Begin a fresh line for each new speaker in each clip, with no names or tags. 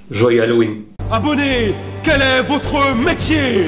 Joyeux Halloween.
Abonnés, quel est votre métier?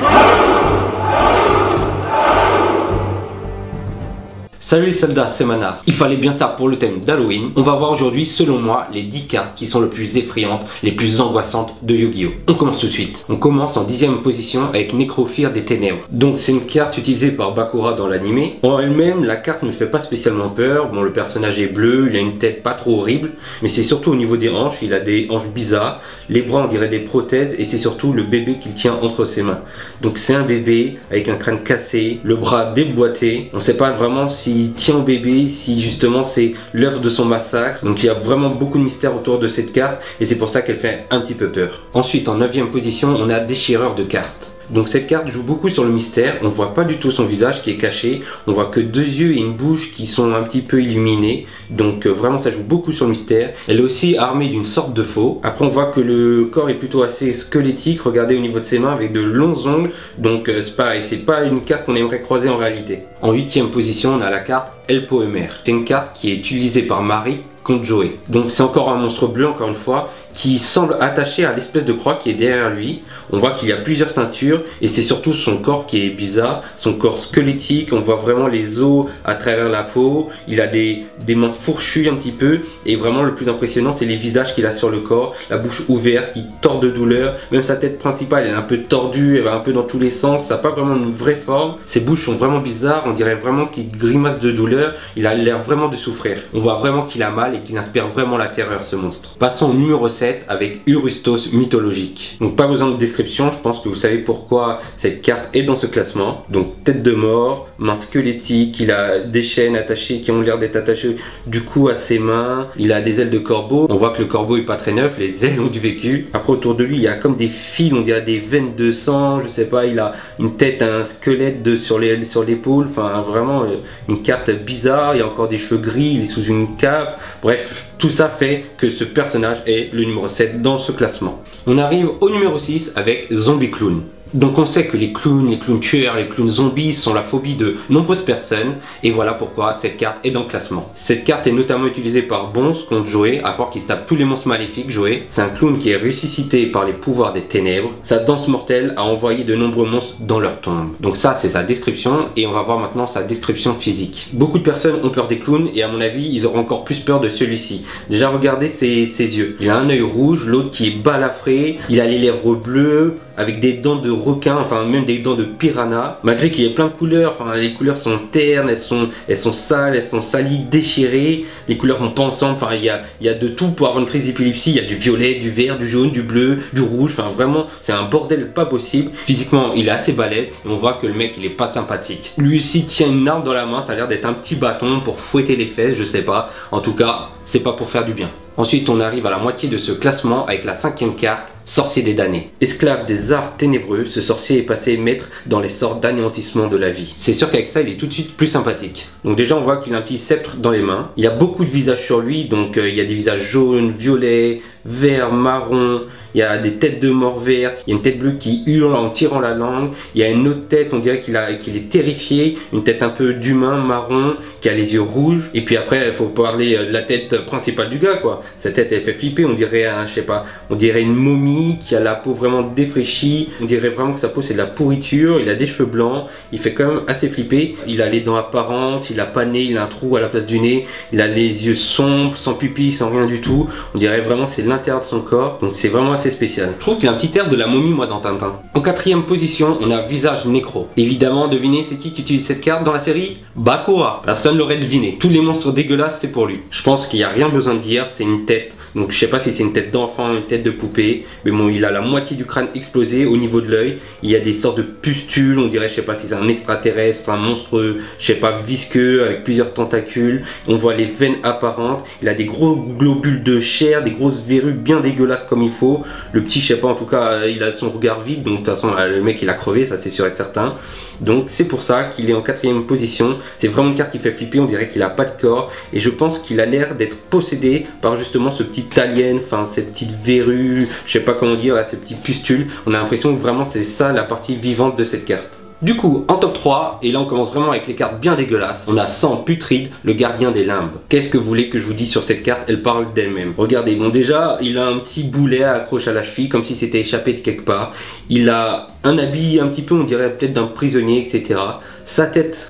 Salut les soldats, c'est Manar. Il fallait bien ça pour le thème d'Halloween. On va voir aujourd'hui, selon moi, les 10 cartes qui sont les plus effrayantes, les plus angoissantes de Yu-Gi-Oh! On commence tout de suite. On commence en 10e position avec Necrophir des Ténèbres. Donc c'est une carte utilisée par Bakura dans l'animé. En elle-même, la carte ne fait pas spécialement peur. Bon, le personnage est bleu, il a une tête pas trop horrible, mais c'est surtout au niveau des hanches. Il a des hanches bizarres, les bras on dirait des prothèses, et c'est surtout le bébé qu'il tient entre ses mains. Donc c'est un bébé avec un crâne cassé, le bras déboîté. On sait pas vraiment s'il tient au bébé, si justement c'est l'œuvre de son massacre. Donc il y a vraiment beaucoup de mystère autour de cette carte et c'est pour ça qu'elle fait un petit peu peur. Ensuite en 9e position on a Déchireur de cartes. Donc cette carte joue beaucoup sur le mystère, on voit pas du tout son visage qui est caché, on voit que deux yeux et une bouche qui sont un petit peu illuminés, donc vraiment ça joue beaucoup sur le mystère. Elle est aussi armée d'une sorte de faux. Après on voit que le corps est plutôt assez squelettique, regardez au niveau de ses mains avec de longs ongles, donc c'est pareil, c'est pas une carte qu'on aimerait croiser en réalité. En 8e position on a la carte El Poemer. C'est une carte qui est utilisée par Marie contre Joey. Donc c'est encore un monstre bleu encore une fois qui semble attaché à l'espèce de croix qui est derrière lui. On voit qu'il y a plusieurs ceintures et c'est surtout son corps qui est bizarre, son corps squelettique, on voit vraiment les os à travers la peau, il a des mains fourchues un petit peu et vraiment le plus impressionnant c'est les visages qu'il a sur le corps, la bouche ouverte qui tord de douleur, même sa tête principale elle est un peu tordue, elle va un peu dans tous les sens, ça n'a pas vraiment une vraie forme, ses bouches sont vraiment bizarres, on dirait vraiment qu'il grimace de douleur, il a l'air vraiment de souffrir, on voit vraiment qu'il a mal et qu'il inspire vraiment la terreur ce monstre. Passons au numéro 7 avec Urustos mythologique. Donc pas besoin de description, je pense que vous savez pourquoi cette carte est dans ce classement. Donc tête de mort, main squelettique, il a des chaînes attachées qui ont l'air d'être attachées du cou à ses mains, il a des ailes de corbeau, on voit que le corbeau est pas très neuf, les ailes ont du vécu. Après autour de lui il y a comme des fils, on dirait des veines de sang, je sais pas, il a une tête, un squelette sur l'épaule, enfin vraiment une carte bizarre, il y a encore des cheveux gris, il est sous une cape, bref. Tout ça fait que ce personnage est le numéro 7 dans ce classement. On arrive au numéro 6 avec Zombie Clown. Donc on sait que les clowns tueurs, les clowns zombies sont la phobie de nombreuses personnes et voilà pourquoi cette carte est dans le classement. Cette carte est notamment utilisée par Bons contre Joey, à croire qu'il se tape tous les monstres maléfiques. Joey, c'est un clown qui est ressuscité par les pouvoirs des ténèbres. Sa danse mortelle a envoyé de nombreux monstres dans leur tombe. Donc ça c'est sa description et on va voir maintenant sa description physique. Beaucoup de personnes ont peur des clowns et à mon avis ils auront encore plus peur de celui-ci. Déjà regardez ses yeux. Il a un œil rouge, l'autre qui est balafré, il a les lèvres bleues avec des dents de requin, enfin même des dents de piranha, malgré qu'il y ait plein de couleurs, enfin les couleurs sont ternes, elles sont sales, elles sont salies, déchirées, les couleurs vont pas ensemble, enfin il y a de tout pour avoir une crise d'épilepsie, il y a du violet, du vert, du jaune, du bleu, du rouge, enfin vraiment c'est un bordel pas possible. Physiquement il est assez balèze et on voit que le mec il est pas sympathique. Lui aussi tient une arme dans la main, ça a l'air d'être un petit bâton pour fouetter les fesses, je sais pas, en tout cas c'est pas pour faire du bien. Ensuite on arrive à la moitié de ce classement avec la 5e carte, Sorcier des damnés. Esclave des arts ténébreux, ce sorcier est passé maître dans les sorts d'anéantissement de la vie. C'est sûr qu'avec ça il est tout de suite plus sympathique. Donc déjà on voit qu'il a un petit sceptre dans les mains. Il y a beaucoup de visages sur lui, donc il y a des visages jaunes, violets, verts, marrons. Il y a des têtes de mort vertes, il y a une tête bleue qui hurle en tirant la langue, il y a une autre tête, on dirait qu'il est terrifié, une tête un peu d'humain marron, qui a les yeux rouges, et puis après il faut parler de la tête principale du gars quoi. Sa tête elle fait flipper, on dirait je sais pas, on dirait une momie qui a la peau vraiment défraîchie, on dirait vraiment que sa peau c'est de la pourriture, il a des cheveux blancs, il fait quand même assez flipper, il a les dents apparentes, il a pas nez, il a un trou à la place du nez, il a les yeux sombres, sans pupille, sans rien du tout, on dirait vraiment que c'est l'intérieur de son corps, donc c'est vraiment assez spécial. Je trouve qu'il a un petit air de la momie moi dans Tintin. En 4e position on a Visage Nécro. Évidemment devinez c'est qui utilise cette carte dans la série? Bakura. Personne l'aurait deviné. Tous les monstres dégueulasses c'est pour lui. Je pense qu'il n'y a rien besoin de dire, c'est une tête. Donc je sais pas si c'est une tête d'enfant, une tête de poupée, mais bon il a la moitié du crâne explosé au niveau de l'œil, il y a des sortes de pustules, on dirait je sais pas si c'est un extraterrestre, un monstre je sais pas visqueux avec plusieurs tentacules, on voit les veines apparentes, il a des gros globules de chair, des grosses verrues bien dégueulasses comme il faut, le petit je sais pas en tout cas il a son regard vide, donc de toute façon le mec il a crevé, ça c'est sûr et certain. Donc c'est pour ça qu'il est en 4e position, c'est vraiment une carte qui fait flipper, on dirait qu'il a pas de corps et je pense qu'il a l'air d'être possédé par justement ce petit alien, enfin cette petite verrue, je sais pas comment dire, là, ces petits pustules, on a l'impression que vraiment c'est ça la partie vivante de cette carte. Du coup, en top 3, et là on commence vraiment avec les cartes bien dégueulasses, on a Sang Putride, le gardien des limbes. Qu'est-ce que vous voulez que je vous dise sur cette carte? Elle parle d'elle-même. Regardez, bon déjà, il a un petit boulet accroché à la cheville, comme si c'était échappé de quelque part. Il a un habit un petit peu, on dirait peut-être d'un prisonnier, etc. Sa tête,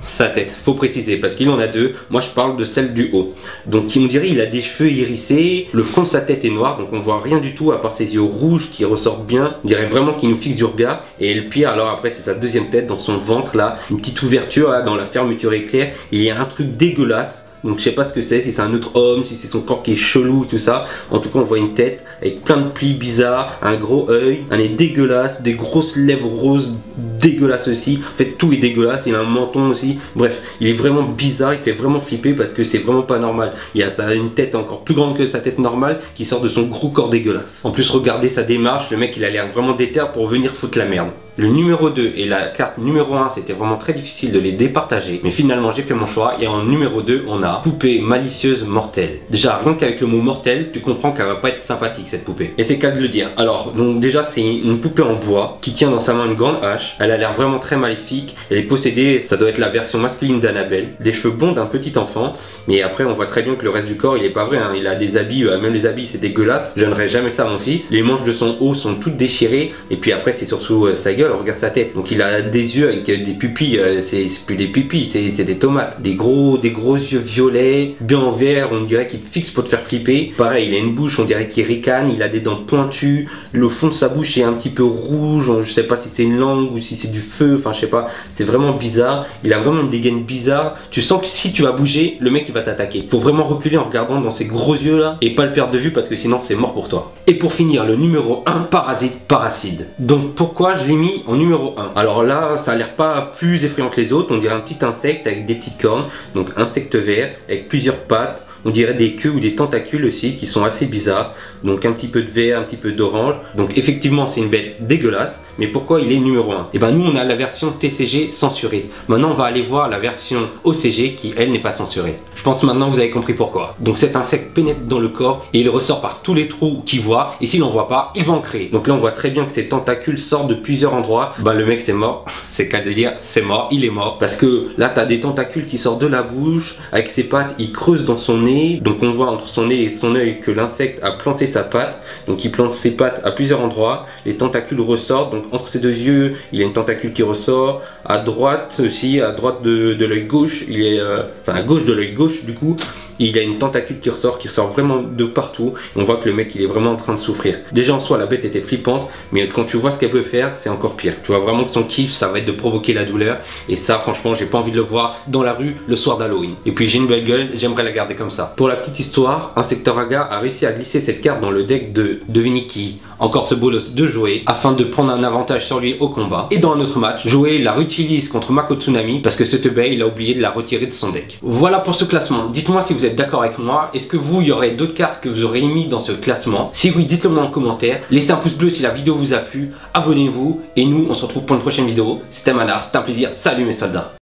faut préciser, parce qu'il en a deux. Moi je parle de celle du haut. Donc on dirait il a des cheveux hérissés, le fond de sa tête est noir, donc on voit rien du tout à part ses yeux rouges qui ressortent bien. On dirait vraiment qu'il nous fixe du regard. Et le pire, alors après c'est sa deuxième tête, dans son ventre là, une petite ouverture là, dans la fermeture éclair. Il y a un truc dégueulasse. Donc je sais pas ce que c'est, si c'est un autre homme, si c'est son corps qui est chelou, tout ça. En tout cas on voit une tête avec plein de plis bizarres, un gros œil, un nez dégueulasse, des grosses lèvres roses dégueulasses aussi. En fait tout est dégueulasse, il a un menton aussi. Bref, il est vraiment bizarre, il fait vraiment flipper parce que c'est vraiment pas normal. Il a une tête encore plus grande que sa tête normale qui sort de son gros corps dégueulasse. En plus regardez sa démarche, le mec il a l'air vraiment déter pour venir foutre la merde. Le numéro 2 et la carte numéro 1, c'était vraiment très difficile de les départager. Mais finalement, j'ai fait mon choix. Et en numéro 2, on a Poupée malicieuse mortelle. Déjà, rien qu'avec le mot mortel, tu comprends qu'elle va pas être sympathique cette poupée. Et c'est qu'à de le dire. Alors, donc déjà, c'est une poupée en bois qui tient dans sa main une grande hache. Elle a l'air vraiment très maléfique. Elle est possédée, ça doit être la version masculine d'Annabelle. Des cheveux blonds d'un petit enfant. Mais après, on voit très bien que le reste du corps, il est pas vrai. Hein. Il a des habits, même les habits, c'est dégueulasse. Je donnerais jamais ça à mon fils. Les manches de son haut sont toutes déchirées. Et puis après, c'est surtout sa gueule. On regarde sa tête. Donc il a des yeux avec des pupilles, c'est plus des pupilles, c'est des tomates. Des gros yeux violets, bien en vert, on dirait qu'il te fixe pour te faire flipper. Pareil, il a une bouche, on dirait qu'il ricane, il a des dents pointues, le fond de sa bouche est un petit peu rouge, je sais pas si c'est une langue ou si c'est du feu, enfin je sais pas, c'est vraiment bizarre. Il a vraiment une dégaine bizarre. Tu sens que si tu vas bouger, le mec il va t'attaquer. Faut vraiment reculer en regardant dans ces gros yeux là et pas le perdre de vue parce que sinon c'est mort pour toi. Et pour finir, le numéro 1, Parasite Paracide. Donc pourquoi je l'ai mis en numéro 1? Alors là, ça a l'air pas plus effrayant que les autres. On dirait un petit insecte avec des petites cornes. Donc insecte vert avec plusieurs pattes. On dirait des queues ou des tentacules aussi qui sont assez bizarres. Donc un petit peu de vert, un petit peu d'orange. Donc effectivement c'est une bête dégueulasse. Mais pourquoi il est numéro 1? Et ben nous on a la version TCG censurée. Maintenant on va aller voir la version OCG qui elle n'est pas censurée. Je pense maintenant vous avez compris pourquoi. Donc cet insecte pénètre dans le corps et il ressort par tous les trous qu'il voit. Et s'il n'en voit pas, il va en créer. Donc là on voit très bien que ces tentacules sortent de plusieurs endroits. Ben le mec c'est mort. C'est qu'à le dire, c'est mort, il est mort. Parce que là tu as des tentacules qui sortent de la bouche. Avec ses pattes il creuse dans son nez. Donc on voit entre son nez et son œil que l'insecte a planté sa patte. Donc il plante ses pattes à plusieurs endroits. Les tentacules ressortent. Donc entre ses deux yeux, il y a une tentacule qui ressort. À droite aussi, à droite de l'œil gauche, il est, enfin à gauche de l'œil gauche du coup, il y a une tentacule qui ressort vraiment de partout. On voit que le mec il est vraiment en train de souffrir. Déjà en soi la bête était flippante, mais quand tu vois ce qu'elle peut faire, c'est encore pire. Tu vois vraiment que son kiff ça va être de provoquer la douleur. Et ça franchement j'ai pas envie de le voir dans la rue le soir d'Halloween. Et puis j'ai une belle gueule, j'aimerais la garder comme ça. Pour la petite histoire, Insectoraga a réussi à glisser cette carte dans le deck de devinez qui, encore ce bolos de Joey, afin de prendre un avantage sur lui au combat. Et dans un autre match, Joey la réutilise contre Mako Tsunami parce que ce teubé il a oublié de la retirer de son deck. Voilà pour ce classement. Dites-moi si vous êtes d'accord avec moi. Est-ce que vous, il y aurait d'autres cartes que vous auriez mis dans ce classement? Si oui, dites-le moi en commentaire. Laissez un pouce bleu si la vidéo vous a plu. Abonnez-vous. Et nous, on se retrouve pour une prochaine vidéo. C'était Manar, c'était un plaisir. Salut mes soldats.